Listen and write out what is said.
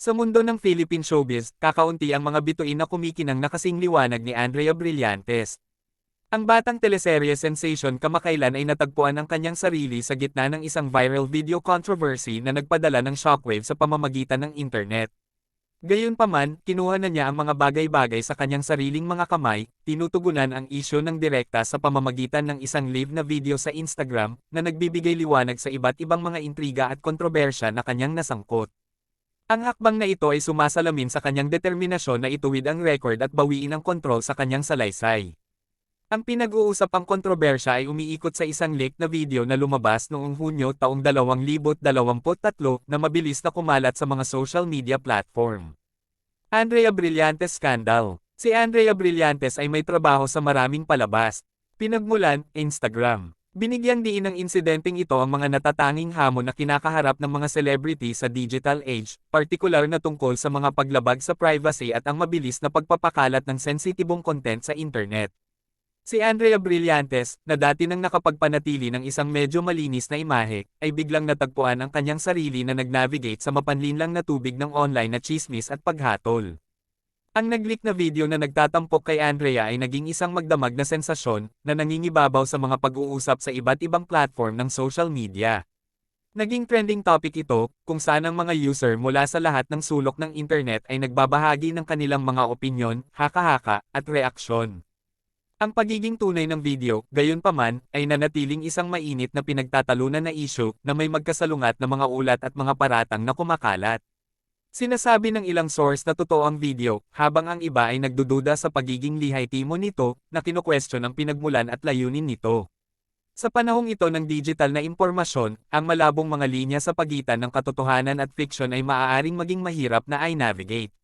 Sa mundo ng Philippine showbiz, kakaunti ang mga bituin na kumikinang na kasing liwanag ni Andrea Brillantes. Ang batang teleserye sensation kamakailan ay natagpuan ang kanyang sarili sa gitna ng isang viral video controversy na nagpadala ng shockwave sa pamamagitan ng internet. Gayunpaman, kinuha na niya ang mga bagay-bagay sa kanyang sariling mga kamay, tinutugunan ang isyu ng direkta sa pamamagitan ng isang live na video sa Instagram na nagbibigay liwanag sa iba't ibang mga intriga at kontrobersya na kanyang nasangkot. Ang hakbang na ito ay sumasalamin sa kanyang determinasyon na ituwid ang record at bawiin ang kontrol sa kanyang salaysay. Ang pinag-uusapang kontrobersya ay umiikot sa isang leak na video na lumabas noong Hunyo taong 2023 na mabilis na kumalat sa mga social media platform. Andrea Brillantes Scandal. Si Andrea Brillantes ay may trabaho sa maraming palabas. Pinagmulan, Instagram. Binigyang diin ng insidenteng ito ang mga natatanging hamon na kinakaharap ng mga celebrity sa digital age, partikular na tungkol sa mga paglabag sa privacy at ang mabilis na pagpapakalat ng sensitibong content sa internet. Si Andrea Brillantes, na dati nang nakapagpanatili ng isang medyo malinis na imahe, ay biglang natagpuan ang kanyang sarili na nag-navigate sa mapanlinlang na tubig ng online na tsismis at paghatol. Ang nag-leak na video na nagtatampok kay Andrea ay naging isang magdamag na sensasyon na nangingibabaw sa mga pag-uusap sa iba't ibang platform ng social media. Naging trending topic ito, kung saan ang mga user mula sa lahat ng sulok ng internet ay nagbabahagi ng kanilang mga opinyon, haka-haka, at reaksyon. Ang pagiging tunay ng video, gayunpaman, ay nanatiling isang mainit na pinagtatalunan na issue na may magkasalungat na mga ulat at mga paratang na kumakalat. Sinasabi ng ilang source na totoo ang video, habang ang iba ay nagdududa sa pagiging lihitimo nito, na kinukwestiyon ang pinagmulan at layunin nito. Sa panahong ito ng digital na impormasyon, ang malabong mga linya sa pagitan ng katotohanan at fiction ay maaaring maging mahirap na i-navigate.